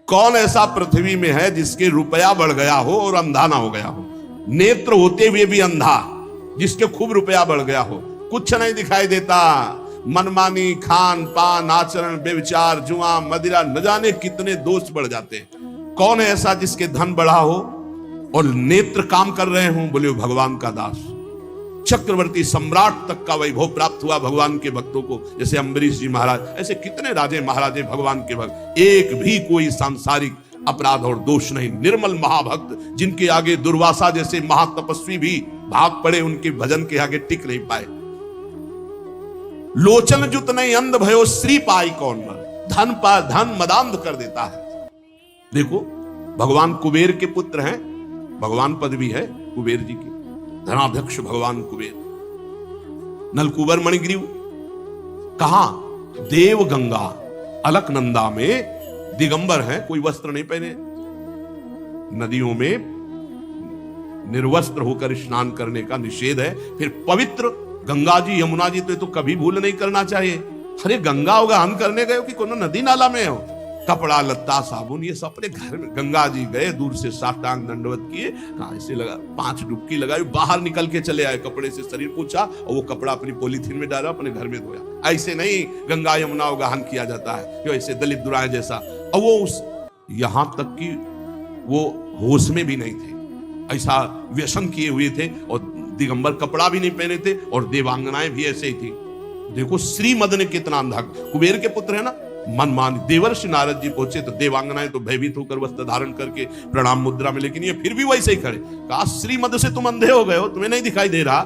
कौन ऐसा पृथ्वी में है जिसके रुपया बढ़ गया हो और अंधा ना हो गया हो? नेत्र होते हुए भी अंधा, जिसके खूब रुपया बढ़ गया हो, कुछ नहीं दिखाई देता। मनमानी, खान पान, आचरण, व्यभिचार, जुआ, मदिरा, न जाने कितने दोष बढ़ जाते हैं। कौन है ऐसा जिसके धन बढ़ा हो और नेत्र काम कर रहे हो? बोले भगवान का दास। चक्रवर्ती सम्राट तक का वैभव प्राप्त हुआ भगवान के भक्तों को, जैसे अम्बरीश जी महाराज, ऐसे कितने राजे महाराजे भगवान के भक्त। एक भी कोई सांसारिक अपराध और दोष नहीं, निर्मल महाभक्त, जिनके आगे दुर्वासा जैसे महातपस्वी भी भाग पड़े, उनके भजन के आगे टिक नहीं पाए। लोचन जुत नहीं अंध भयो श्री पाई कौन मर, धन पा धन मदांध कर देता है। देखो भगवान कुबेर के पुत्र हैं, भगवान पद भी है कुबेर जी की, धनाध्यक्ष भगवान कुबेर। नलकुबर मणिग्रीव कहां? देव गंगा अलकनंदा में दिगंबर हैं, कोई वस्त्र नहीं पहने। नदियों में निर्वस्त्र होकर स्नान करने का निषेध है। फिर पवित्र गंगा जी, यमुना जी तो कभी भूल नहीं करना चाहिए। अरे गंगा गहन करने गए हो कि कोनो नदी नाला में हो? कपड़ा लत्ता साबुन ये सब अपने घर में। गंगा जी गए, दूर से साष्टांग दंडवत किए, ऐसे लगा, 5 डुबकी लगाई, बाहर निकल के चले आए, कपड़े से शरीर पोंछा और वो कपड़ा अपनी पॉलीथीन में डाला, अपने घर में धोया। ऐसे नहीं गंगा यमुना गहन किया जाता है, क्यों? ऐसे दलित दुराए जैसा। और वो उस यहां तक कि वो होश में भी नहीं थे, ऐसा व्यसन किए हुए थे, और दिगंबर कपड़ा भी नहीं पहने थे, और देवांगनाएं भी ऐसे ही थी। देखो श्रीमद ने कितना अंधा, कुबेर के पुत्र है ना, मनमानी। देवर्षि नारद जी पहुंचे तो देवांगनाएं तो भयभीत होकर वस्त्र धारण करके प्रणाम मुद्रा में, लेकिन ये फिर भी वैसे ही खड़े। कहा श्रीमद से तुम अंधे हो गए हो, तुम्हें नहीं दिखाई दे रहा?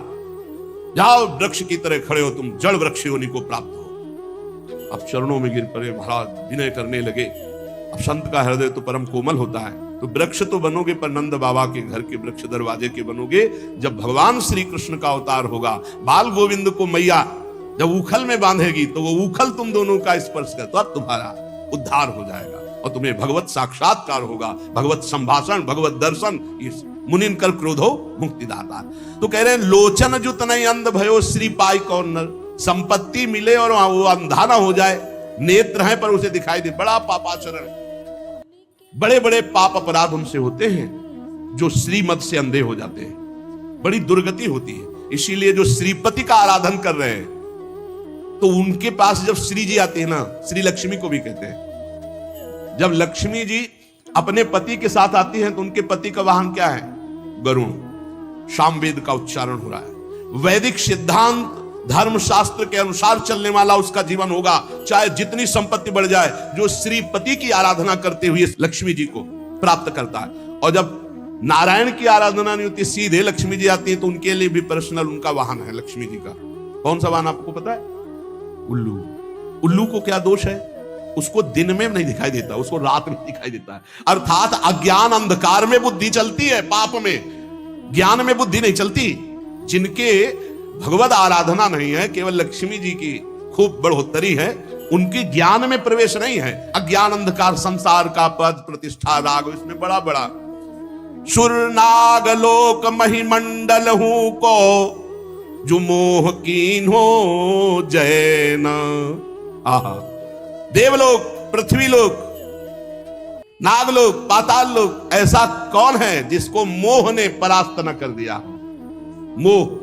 जाओ वृक्ष की तरह खड़े हो तुम, जड़ वृक्ष योनि को प्राप्त हो। अब चरणों में गिर पड़े महाराज, विनय करने लगे। अब संत का हृदय तो परम कोमल होता है, तो वृक्ष तो बनोगे पर नंद बाबा के घर के वृक्ष दरवाजे के बनोगे। जब भगवान श्री कृष्ण का अवतार होगा, बाल गोविंद को मैया जब उखल में बांधेगी, तो वो उखल तुम दोनों का स्पर्श कर, तो अब तुम्हारा उद्धार हो जाएगा और तुम्हें भगवत साक्षात्कार होगा, भगवत संभाषण, भगवत दर्शन। इस मुनिन कर क्रोधो मुक्तिदाता। तो कह रहे हैं लोचन जुत नहीं अंध भयो श्री पाई कौन नर। संपत्ति मिले और वो अंधा ना हो जाए, नेत्र है पर उसे दिखाई दे, बड़ा पापाचरण। बड़े बड़े पाप अपराध उनसे होते हैं जो श्रीमद से अंधे हो जाते हैं, बड़ी दुर्गति होती है। इसीलिए जो श्रीपति का आराधन कर रहे हैं, तो उनके पास जब श्री जी आते हैं ना, श्री लक्ष्मी को भी कहते हैं, जब लक्ष्मी जी अपने पति के साथ आती हैं तो उनके पति का वाहन क्या है? गरुण। सामवेद का उच्चारण हो रहा है। वैदिक सिद्धांत धर्म शास्त्र के अनुसार चलने वाला उसका जीवन होगा, चाहे जितनी संपत्ति बढ़ जाए। जो श्रीपति की आराधना करते हुए लक्ष्मी जी को प्राप्त करता है। और जब नारायण की आराधना नहीं होती, सीधे लक्ष्मी जी आती है, तो उनके लिए भी पर्सनल उनका वाहन है लक्ष्मी जी का। कौन सा वाहन आपको पता है? उल्लू। उल्लू को क्या दोष है? उसको दिन में नहीं दिखाई देता, उसको रात में दिखाई देता है। अर्थात अज्ञान अंधकार में बुद्धि चलती है, पाप में, ज्ञान में बुद्धि नहीं चलती। जिनके भगवत आराधना नहीं है, केवल लक्ष्मी जी की खूब बढ़ोतरी है, उनके ज्ञान में प्रवेश नहीं है। अज्ञान अंधकार, संसार का पद प्रतिष्ठा राग, इसमें बड़ा बड़ा सुर नाग लोक महिमंडल हूं को जो मोह कीन हो जैन। आहा, देवलोक, पृथ्वीलोक, नागलोक, पाताल लोक, ऐसा कौन है जिसको मोह ने परास्त न कर दिया? मोह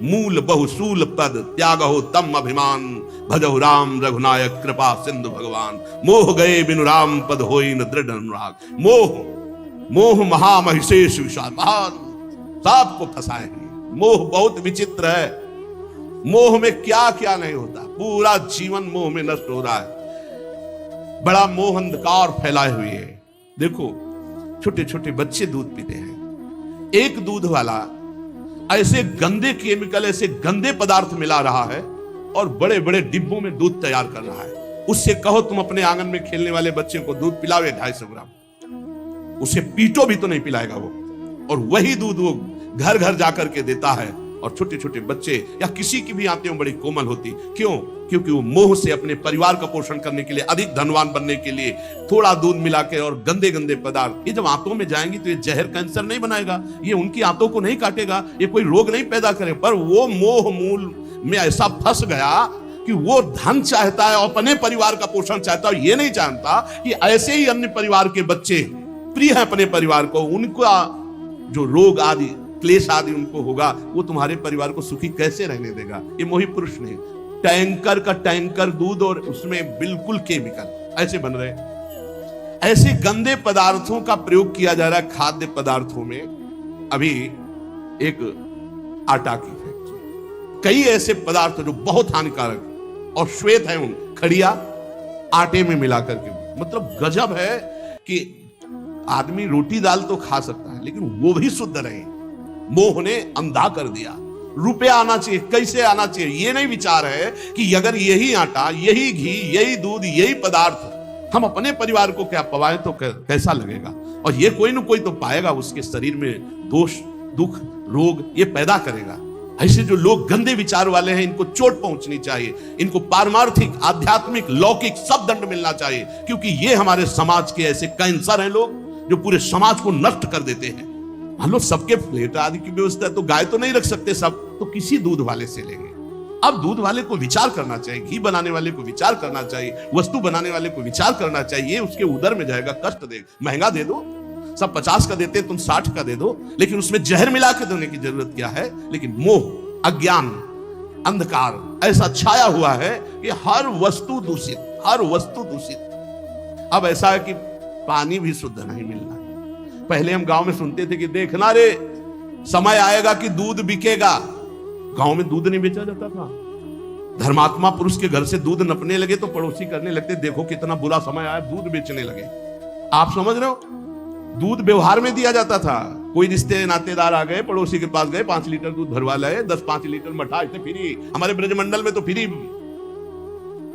मूल बहुसूल पद त्याग हो तम अभिमान, भजो राम रघुनायक कृपा सिंधु भगवान। मोह गए बिनु राम पद होई न दृढ़ अनुराग। मोह, मोह महामहिषेश विशाल, महान सबको फंसाए। मोह बहुत विचित्र है। मोह में क्या क्या नहीं होता, पूरा जीवन मोह में नष्ट हो रहा है। बड़ा मोह अंधकार फैलाए हुए है। देखो छोटे छोटे बच्चे दूध पीते हैं, एक दूध वाला ऐसे गंदे केमिकल, ऐसे गंदे पदार्थ मिला रहा है और बड़े बड़े डिब्बों में दूध तैयार कर रहा है। उससे कहो तुम अपने आंगन में खेलने वाले बच्चे को दूध पिलावे 250 ग्राम, उसे पीटो भी तो नहीं पिलाएगा वो। और वही दूध वो घर घर जाकर के देता है। और छोटे छोटे बच्चे या किसी की भी आंतें बड़ी कोमल होती, क्यों? क्योंकि वो मोह से अपने परिवार का पोषण करने के लिए, अधिक धनवान बनने के लिए थोड़ा दूध मिला के और गंदे गंदे पदार्थ, ये जब आंतों में जाएंगी तो ये जहर कैंसर नहीं बनाएगा, ये उनकी आंतों को नहीं काटेगा, ये कोई रोग नहीं पैदा करे, पर वो मोह मूल में ऐसा फंस गया कि वो धन चाहता है और अपने परिवार का पोषण चाहता है, ये नहीं जानता कि ऐसे ही अन्य परिवार के बच्चे प्रिय हैं अपने परिवार को, उनका जो रोग आदि क्लेश आदि उनको होगा, वो तुम्हारे परिवार को सुखी कैसे रहने देगा। ये मोही पुरुष नहीं, टैंकर का टैंकर दूध और उसमें बिल्कुल केमिकल ऐसे बन रहे, ऐसे गंदे पदार्थों का प्रयोग किया जा रहा है खाद्य पदार्थों में। अभी एक आटा की फैक्ट्री, कई ऐसे पदार्थ जो बहुत हानिकारक और श्वेत है, उन खड़िया आटे में मिलाकर के, मतलब गजब है कि आदमी रोटी दाल तो खा सकता है लेकिन वो भी शुद्ध रहे। मोह ने अंधा कर दिया। रुपया आना चाहिए, कैसे आना चाहिए, ये नहीं विचार है कि अगर यही आटा, यही घी, यही दूध, यही पदार्थ हम अपने परिवार को क्या पवाएं तो कैसा लगेगा। और ये कोई न कोई तो पाएगा, उसके शरीर में दोष, दुख, रोग ये पैदा करेगा। ऐसे जो लोग गंदे विचार वाले हैं, इनको चोट पहुंचनी चाहिए, इनको पारमार्थिक, आध्यात्मिक, लौकिक सब दंड मिलना चाहिए, क्योंकि ये हमारे समाज के ऐसे कैंसर हैं लोग जो पूरे समाज को नष्ट कर देते हैं। मान लो सबके फ्लैट आदि की व्यवस्था है तो गाय तो नहीं रख सकते सब, तो किसी दूध वाले से लेंगे। अब दूध वाले को विचार करना चाहिए, घी बनाने वाले को विचार करना चाहिए, वस्तु बनाने वाले को विचार करना चाहिए। उसके उदर में जाएगा, कष्ट देगा। महंगा दे दो, सब 50 का देते तुम 60 का दे दो, लेकिन उसमें जहर मिला के देने की जरूरत क्या है। लेकिन मोह, अज्ञान, अंधकार ऐसा छाया हुआ है कि हर वस्तु दूषित, हर वस्तु दूषित। अब ऐसा है कि पानी भी शुद्ध नहीं मिलना। पहले हम गांव में सुनते थे कि देखना रे समय आएगा कि दूध बिकेगा। गांव में दूध नहीं बेचा जाता था। धर्मात्मा पुरुष के घर से दूध नपने लगे तो पड़ोसी करने लगते, देखो कितना बुरा समय आया, दूध बेचने लगे। आप समझ रहे हो, दूध व्यवहार में दिया जाता था। कोई रिश्ते नातेदार आ गए, पड़ोसी के पास गए, 5 लीटर दूध भरवा लाए, 10-5 लीटर मठा, ऐसे फ्री। हमारे ब्रजमंडल में तो फ्री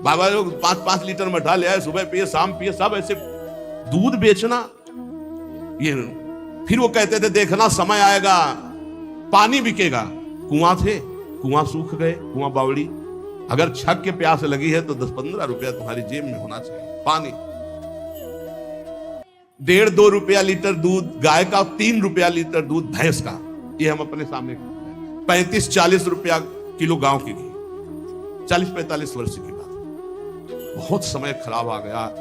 बाबा लोग 5-5 लीटर मठा ले आए, सुबह पिए शाम पिए, सब ऐसे दूध बेचना। ये फिर वो कहते थे देखना समय आएगा पानी बिकेगा। कुआं थे, कुआं सूख गए, कुआं बावड़ी। अगर छक के प्यास लगी है तो 10-15 रुपया तुम्हारी जेब में होना चाहिए। पानी 1.5-2 रुपया लीटर दूध गाय का, 3 रुपया लीटर दूध भैंस का। ये हम अपने सामने 35-40 रुपया किलो गांव की घी। 40-45 वर्ष की बात, बहुत समय खराब आ गया।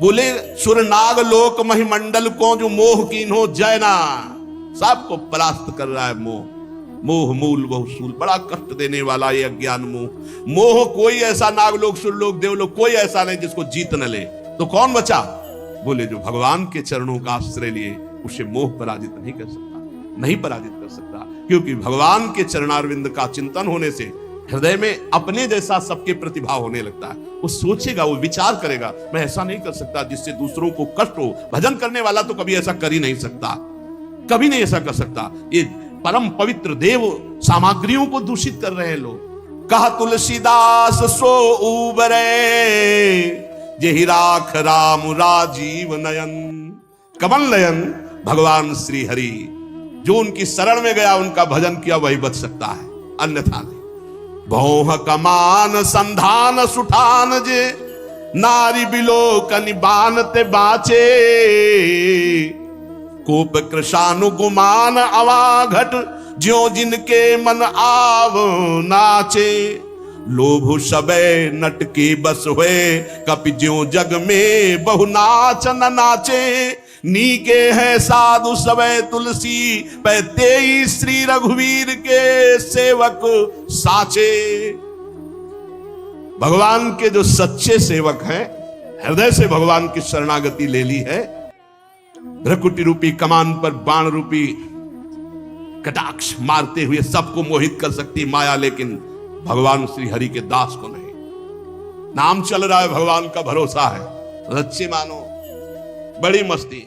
बोले सुरनाग लोक महिमंडल को जो मोह कीन्हो जयना, सबको परास्त कर रहा है मोह। मोह मूल बहुसूल, बड़ा कष्ट देने वाला ये अज्ञान मोह। मोह कोई ऐसा नागलोक, सुरलोक, देवलोक कोई ऐसा नहीं जिसको जीत न ले। तो कौन बचा? बोले जो भगवान के चरणों का आश्रय लिए, उसे मोह पराजित नहीं कर सकता, नहीं पराजित कर सकता। क्योंकि भगवान के चरणारविंद का चिंतन होने से हृदय में अपने जैसा सबके प्रतिभाव होने लगता है। वो सोचेगा, वो विचार करेगा, मैं ऐसा नहीं कर सकता जिससे दूसरों को कष्ट हो। भजन करने वाला तो कभी ऐसा कर ही नहीं सकता, कभी नहीं ऐसा कर सकता। ये परम पवित्र देव सामग्रियों को दूषित कर रहे हैं लोग। कहा तुलसीदास सो उबरे, जेहि राख राम राजीव नयन। कमल नयन भगवान श्री हरि, जो उनकी शरण में गया, उनका भजन किया, वही बच सकता है, अन्यथा नहीं। भौह कमान संधान सुठान जे, नारी बिलोकनि बानते बाचे। कोप कृशानु गुमान अवाघट, ज्यों जिनके मन आव नाचे। लोभ सबे नट के बस हुए, कपि ज्यों जग में बहु नाच न नाचे। नीके है साधु सबे तुलसी, पैते श्री रघुवीर के सेवक साचे। भगवान के जो सच्चे सेवक हैं, हृदय से भगवान की शरणागति ले ली है, भ्रकुटी रूपी कमान पर बाण रूपी कटाक्ष मारते हुए सबको मोहित कर सकती माया, लेकिन भगवान श्री हरि के दास को नहीं। नाम चल रहा है, भगवान का भरोसा है, सच्चे मानो, बड़ी मस्ती।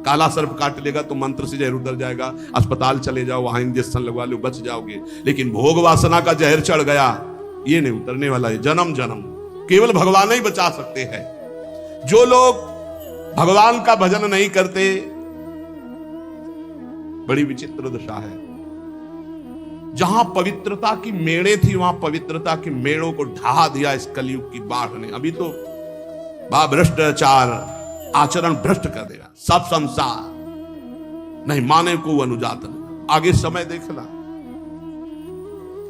काला सर्प काट लेगा तो मंत्र से जहर उतर जाएगा, अस्पताल चले जाओ, वहां इंजेक्शन लगवा लो, बच जाओगे। लेकिन भोग वासना का जहर चढ़ गया, ये नहीं उतरने वाला है। जन्म जन्म केवल भगवान ही बचा सकते हैं। जो लोग भगवान का भजन नहीं करते, बड़ी विचित्र दशा है। जहां पवित्रता की मेड़े थी, वहां पवित्रता की मेड़ों को ढहा दिया इस कलयुग की बाढ़ ने। अभी तो भ्रष्टाचार आचरण भ्रष्ट कर देगा सब संसार, नहीं माने को अनुजात। आगे समय देखना,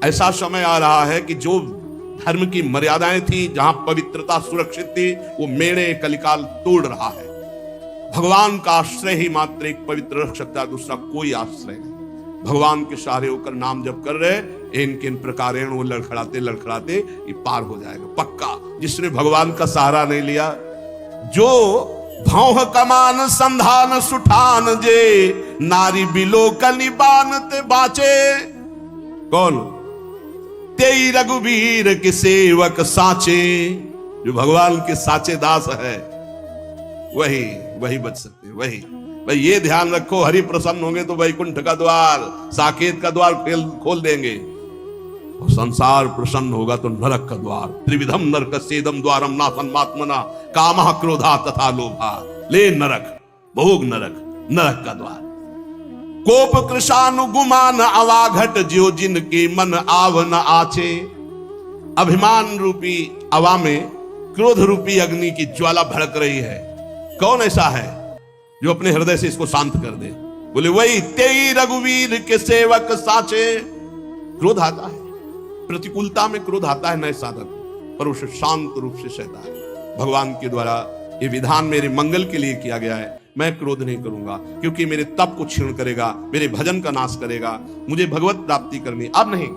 ऐसा समय आ रहा है कि जो धर्म की मर्यादाएं थी, जहां पवित्रता सुरक्षित थी, वो मेणे कलिकाल तोड़ रहा है। भगवान का आश्रय ही मात्र एक पवित्र रख सकता है, दूसरा कोई आश्रय नहीं। भगवान के सहारे होकर नाम जप कर रहे, इनके इन प्रकार वो लड़खड़ाते लड़खड़ाते ये पार हो जाएगा पक्का। जिसने भगवान का सहारा नहीं लिया, जो भौह कमान संधान सुठान जे नारी बिलो कनिबान ते बाचे, कौन? तेई रघुवीर के सेवक साचे। जो भगवान के साचे दास है वही बच सकते, वही। भाई ये ध्यान रखो, हरि प्रसन्न होंगे तो वैकुंठ का द्वार, साकेत का द्वार खोल देंगे, और संसार प्रसन्न होगा तो नरक का द्वार। त्रिविधम नरक सेदम द्वारम नासन्मात्मना कामः क्रोधा तथा लोभा। ले नरक, भोग नरक, नरक का द्वार। कोप कृशानुगुमान अवाघट ज्यो जिनके मन आव न आचे। अभिमान रूपी अवा में क्रोध रूपी अग्नि की ज्वाला भड़क रही है। कौन ऐसा है जो अपने हृदय से इसको शांत कर दे? बोले वही तेई रघुवीर के सेवक साचे। क्रोध आता है, प्रतिकूलता में क्रोध आता है नए साधक, पर उसे शांत रूप से सहता है। भगवान के द्वारा ये विधान मेरे मंगल के लिए किया गया है। मैं क्रोध नहीं करूंगा, क्योंकि मेरे तप को क्षीण करेगा, मेरे भजन का नाश करेगा, मुझे भगवत प्राप्ति करनी। अब नहीं,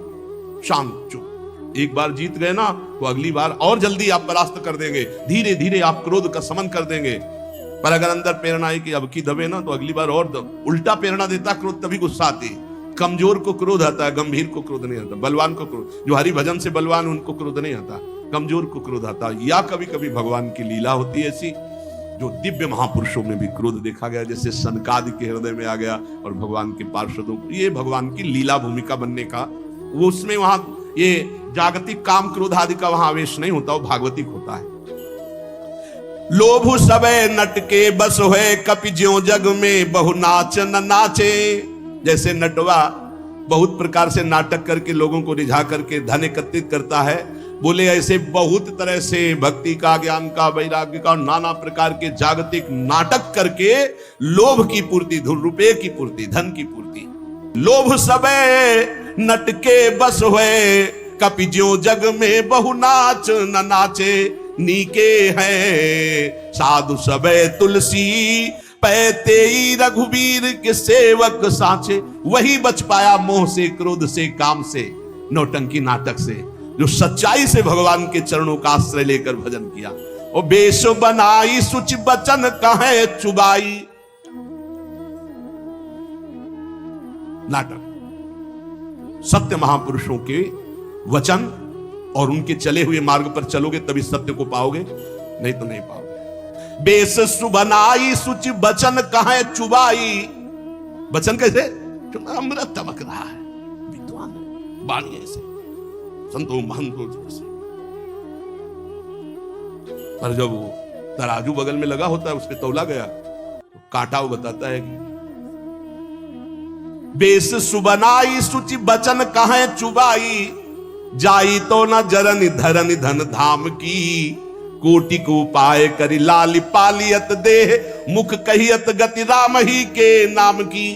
शांत चुप। एक बार जीत गए ना तो अगली बार और जल्दी आप परास्त कर देंगे, धीरे धीरे आप क्रोध का समन कर देंगे। पर अगर अंदर प्रेरणा है कि अब की दबे ना, तो अगली बार और उल्टा प्रेरणा देता क्रोध, तभी गुस्सा आती। कमजोर को क्रोध आता है, गंभीर को क्रोध नहीं आता। बलवान को क्रोध, जो हरि भजन से बलवान उनको क्रोध नहीं आता, कमजोर को क्रोध आता। या कभी कभी भगवान की लीला होती है ऐसी, जो दिव्य महापुरुषों में भी क्रोध देखा गया, जैसे सनकादि के हृदय में आ गया और भगवान के पार्षदों को। ये भगवान की लीला भूमिका बनने का, वो उसमें वहां ये जागतिक काम क्रोध आदि का वहां आवेश नहीं होता, वो भागवतिक होता है। लोभ सबे नटके बस होए कपि ज्यों जग में बहु नाच न नाचे। जैसे नटवा बहुत प्रकार से नाटक करके लोगों को रिझा करके धन एकत्रित करता है, बोले ऐसे बहुत तरह से भक्ति का, ज्ञान का, वैराग्य का, नाना प्रकार के जागतिक नाटक करके लोभ की पूर्ति, रुपये की पूर्ति, धन की पूर्ति। लोभ सबे नटके बस हुए कपि ज्यों जग में बहु नाच न नाचे। नीके है साधु सबे तुलसी पैते रघुवीर के सेवक साचे। वही बच पाया मोह से, क्रोध से, काम से, नौटंकी नाटक से, जो सच्चाई से भगवान के चरणों का आश्रय लेकर भजन किया। और बेश बनाई सुच बचन कहे चुबाई। नाटक, सत्य महापुरुषों के वचन और उनके चले हुए मार्ग पर चलोगे तभी सत्य को पाओगे, नहीं तो नहीं पाओगे। बेस सुबनाई सुच बचन कहे चुबाई। बचन कैसे? अमृत तमक रहा है, विद्वान वाणी ऐसे, संतों महंतों से। पर जब वो तराजू बगल में लगा होता है, उसके तौला गया तो कांटा वो बताता है कि बेस सुबनाई सुच बचन कहे चुबाई। जाई तो न जरन धरन धन धाम की। कोटि को पाए करी लाली पालियत देह। मुख कहियत गति राम ही के नाम की।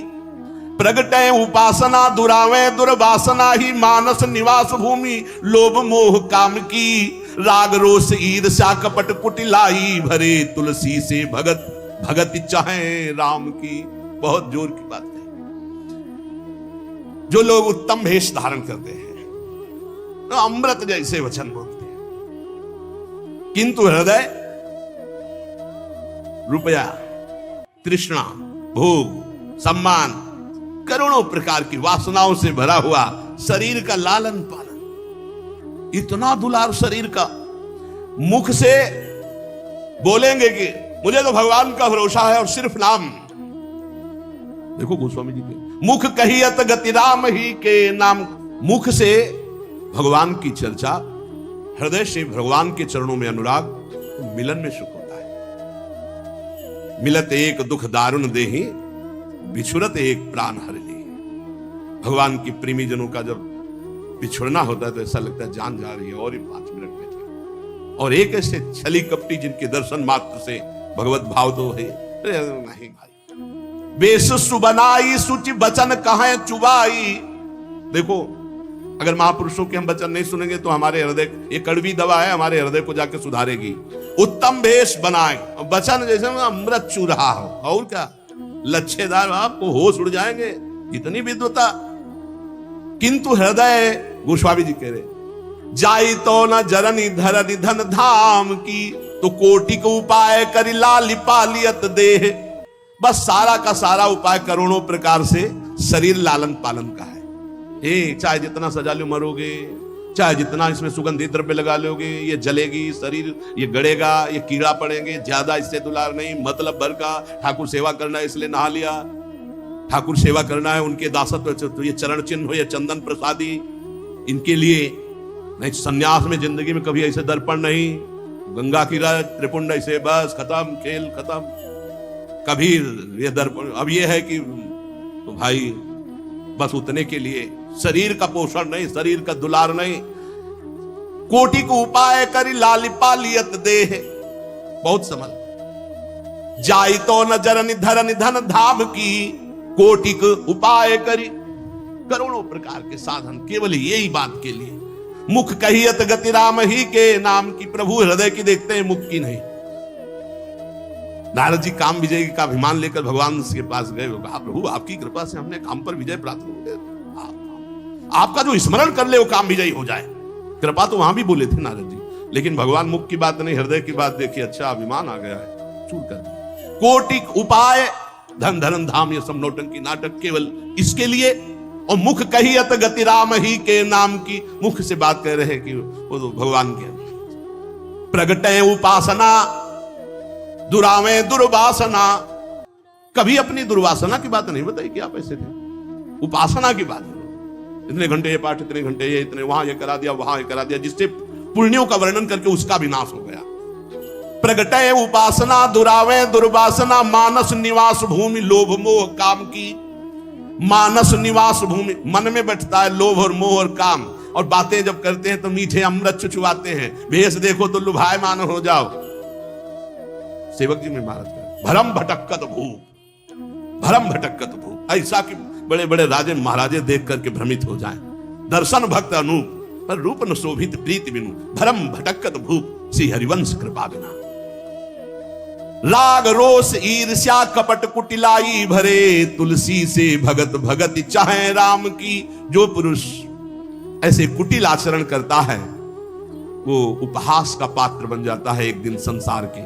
प्रगटे उपासना दुरावे दुर्वासना ही। मानस निवास भूमि लोभ मोह काम की। राग रोष ईर्ष्या कपट कुटिलाई भरे। तुलसी से भगत भगत चाहे राम की। बहुत जोर की बात है। जो लोग उत्तम भेष धारण करते हैं, अमृत जैसे वचन बोलते हैं, किंतु हृदय रुपया, तृष्णा, भोग, सम्मान, करोड़ों प्रकार की वासनाओं से भरा हुआ शरीर का लालन पालन, इतना दुलार शरीर का। मुख से बोलेंगे कि मुझे तो भगवान का भरोसा है और सिर्फ नाम। देखो गोस्वामी जी के मुख कहियत गति राम ही के नाम। मुख से भगवान की चर्चा, हृदय से भगवान के चरणों में अनुराग, तो मिलन में सुख होता है। मिलत एक दुख दारुण देहि, बिछुरत एक प्राण हर ले। भगवान की प्रेमी जनों का जब बिछुड़ना होता है तो ऐसा लगता है जान जा रही है, और ही 5 मिनट में थे। और एक ऐसे छली कपटी जिनके दर्शन मात्र से भगवत भाव तो है नहीं भाई। बेस सुबनाई सुचि बचन कहे चुबाई। देखो अगर महापुरुषों के हम वचन नहीं सुनेंगे तो हमारे हृदय, ये कड़वी दवा है, हमारे हृदय को जाके सुधारेगी। उत्तम भेष बनाए, वचन जैसे अमृत चू रहा हो, और क्या लच्छेदार, आपको होश उड़ जाएंगे, इतनी विद्वता। किंतु हृदय, गोस्वामी जी कह रहे, जाई तो न जरनी धरनी धन धाम की, तो कोटि को उपाय करी लाली पालियत देह। बस सारा का सारा उपाय करोड़ों प्रकार से शरीर लालन पालन का है। चाहे जितना सजा लो मरोगे, चाहे जितना इसमें सुगंधित द्रव्य लगा लोगे, ये जलेगी शरीर, ये गड़ेगा, ये कीड़ा पड़ेंगे, ज्यादा इससे दुलार नहीं, मतलब भर का। ठाकुर सेवा करना है इसलिए नहा लिया, ठाकुर सेवा करना है, उनके दासत्व, तो ये चरण चिन्ह हो, ये चंदन प्रसादी इनके लिए नहीं। सन्यास में जिंदगी में कभी ऐसे दर्पण नहीं, गंगा की रज त्रिपुंड ऐसे, बस खत्म, खेल खत्म। कभी ये दर्पण, अब ये है कि तो भाई बस उतने के लिए, शरीर का पोषण नहीं, शरीर का दुलार नहीं। कोटि को उपाय करी लाली पालियत देह, बहुत समझ। जाई तो न जरनी धरनी धन धाम की, कोटि को उपाय करी, करोड़ों प्रकार के साधन केवल यही बात के लिए। मुख कहियत गति राम ही के नाम की, प्रभु हृदय की देखते हैं, मुख की नहीं। नारद जी काम विजय का अभिमान लेकर भगवान के पास गए, कहा प्रभु आपकी कृपा से हमने काम पर विजय प्राप्त हो, आपका जो स्मरण कर ले वो काम विजयी हो जाए। कृपा तो वहां भी बोले थे नारद जी, लेकिन भगवान मुख की बात नहीं, हृदय की बात देखी, अच्छा अभिमान आ गया है, चूर कर दिया। कोटि उपाय धन धन धाम, ये सब नौटंकी नाटक केवल इसके लिए। और मुख कहियत गति राम ही के नाम की, मुख से बात कह रहे हैं कि वो तो भगवान के प्रगटे उपासना, दुरावे दुर्वासना। कभी अपनी दुर्वासना की बात नहीं बताई कि आप ऐसे थे, उपासना की बात, इतने घंटे ये पाठ, इतने घंटे ये, इतने वहां ये करा दिया, वहां ये करा दिया, जिससे पुण्यों का वर्णन करके उसका भी नाश हो गया। प्रगटे उपासना, दुरावे दुर्वासना, मानस निवास भूमि लोभ मोह काम की। मानस निवास भूमि, मन में बैठता है लोभ और मोह और काम, और बातें जब करते हैं तो मीठे अमृत चुचुवाते हैं, भेष देखो तो लुभायमान हो जाओ। सेवक जी में महाराज का भरम भटकत भूप, भरम भटकत भूप, ऐसा कि बड़े बड़े राजे महाराजे देख करके भ्रमित हो जाएं। दर्शन भक्त अनूप, पर रूप न शोभित प्रीति बिनु, भरम भटकत भूप, श्री हरिवंश कृपा बिना। राग रोष ईर्ष्या कपट कुटिलाई भरे, तुलसी से भगत भगत चाहे राम की। जो पुरुष ऐसे कुटिल आचरण करता है वो उपहास का पात्र बन जाता है एक दिन संसार के।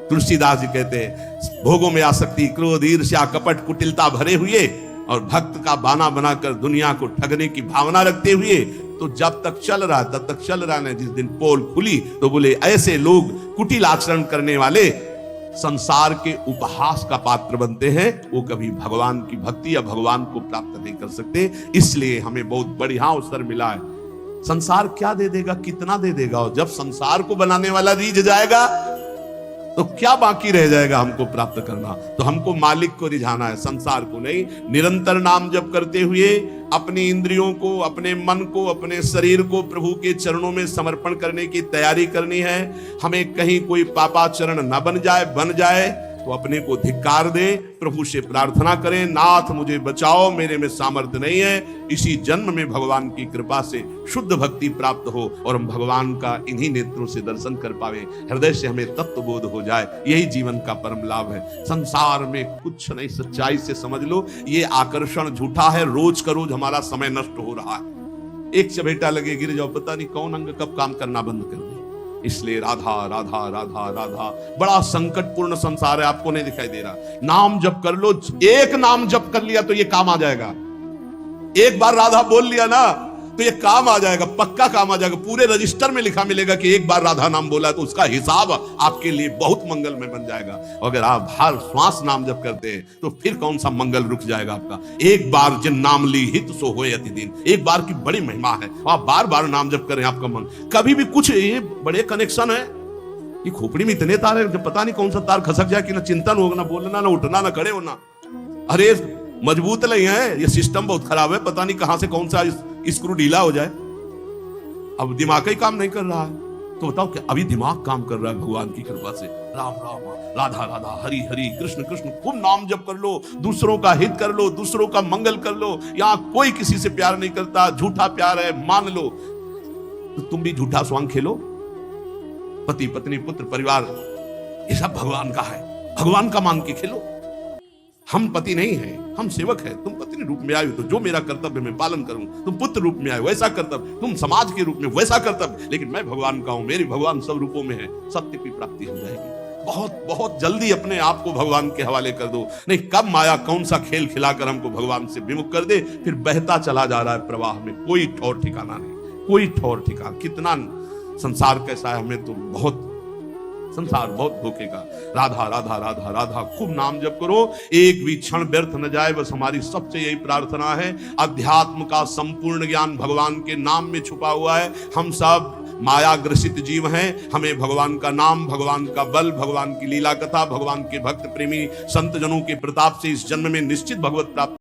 तुलसीदास जी कहते हैं, भोगों में आसक्ति, क्रोध, ईर्ष्या, कपट, कुटिलता भरे हुए और भक्त का बाना बनाकर दुनिया को ठगने की भावना रखते हुए, तो जब तक चल रहा तब तक चल रहा। जिस दिन पोल खुली तो बोले ऐसे लोग कुटिल आचरण करने वाले संसार के उपहास का पात्र बनते हैं, वो कभी भगवान की भक्ति या भगवान को प्राप्त नहीं कर सकते। इसलिए हमें बहुत बढ़िया अवसर मिला है। संसार क्या दे देगा, कितना दे देगा, और जब संसार को बनाने वाला रीझ जाएगा तो क्या बाकी रह जाएगा हमको प्राप्त करना। तो हमको मालिक को रिझाना है, संसार को नहीं। निरंतर नाम जप करते हुए अपनी इंद्रियों को, अपने मन को, अपने शरीर को प्रभु के चरणों में समर्पण करने की तैयारी करनी है। हमें कहीं कोई पापाचरण न बन जाए तो अपने को धिक्कार दे, प्रभु से प्रार्थना करें, नाथ मुझे बचाओ, मेरे में सामर्थ्य नहीं है। इसी जन्म में भगवान की कृपा से शुद्ध भक्ति प्राप्त हो और हम भगवान का इन्हीं नेत्रों से दर्शन कर पावे, हृदय से हमें तत्व बोध हो जाए। यही जीवन का परम लाभ है। संसार में कुछ नहीं, सच्चाई से समझ लो, ये आकर्षण झूठा है। रोज का रोज हमारा समय नष्ट हो रहा है। एक चबेटा लगे गिर जाओ, पता नहीं कौन अंग कब काम करना बंद कर दे। इसलिए राधा राधा राधा राधा, बड़ा संकटपूर्ण संसार है, आपको नहीं दिखाई दे रहा। नाम जप कर लो, एक नाम जप कर लिया तो ये काम आ जाएगा। एक बार राधा बोल लिया ना तो ये काम आ जाएगा, पक्का काम आ जाएगा। पूरे रजिस्टर में लिखा मिलेगा कि एक बार राधा नाम बोला, तो उसका हिसाब आपके लिए बहुत मंगलमय बन जाएगा। अगर आप हर श्वास नाम जप करते हैं तो फिर कौन सा मंगल रुक जाएगा आपका। एक बार जिन नाम ली हित सो होए अति दिन, एक बार की बड़ी महिमा है। आप बार बार नाम जप करें, आपका मन कभी भी कुछ, ये बड़े कनेक्शन है। ये खोपड़ी में इतने तार है, पता नहीं कौन सा तार खसक जाए कि ना चिंतन होगा, ना बोलना, ना उठना, ना खड़े होना। अरे मजबूत नहीं है, ये सिस्टम बहुत खराब है, पता नहीं कहां से कौन सा स्क्रू ढीला हो जाए। अब दिमाग ही काम नहीं कर रहा है। तो बताओ कि अभी दिमाग काम कर रहा है भगवान की कृपा से। राम राम राधा राधा हरि हरि कृष्ण कृष्ण खूब नाम जप कर लो, दूसरों का हित कर लो, दूसरों का मंगल कर लो। यहां कोई किसी से प्यार नहीं करता, झूठा प्यार है, मान लो। तो तुम भी झूठा स्वांग खेलो। पति पत्नी पुत्र परिवार ये सब भगवान का है, भगवान का मान के खेलो। हम पति नहीं हैं, हम सेवक हैं। तुम पत्नी रूप में आए हो तो जो मेरा कर्तव्य मैं पालन करूं, तुम पुत्र रूप में आए वैसा कर्तव्य, तुम समाज के रूप में वैसा कर्तव्य, लेकिन मैं भगवान का हूं, मेरे भगवान सब रूपों में है। सत्य की प्राप्ति हो जाएगी। बहुत बहुत जल्दी अपने आप को भगवान के हवाले कर दो, नहीं कब माया कौन सा खेल खिलाकर हमको भगवान से विमुख कर दे, फिर बहता चला जा रहा है प्रवाह में, कोई ठौर ठिकाना नहीं, कोई ठौर ठिकाना। कितना संसार कैसा है, हमें तो बहुत संसार बहुत धोखे का। राधा राधा राधा राधा खूब नाम जप करो, एक भी क्षण व्यर्थ न जाए, बस हमारी सबसे यही प्रार्थना है। अध्यात्म का संपूर्ण ज्ञान भगवान के नाम में छुपा हुआ है। हम सब माया ग्रसित जीव हैं, हमें भगवान का नाम, भगवान का बल, भगवान की लीला कथा, भगवान के भक्त प्रेमी संत जनों के प्रताप से इस जन्म में निश्चित भगवत प्राप्ति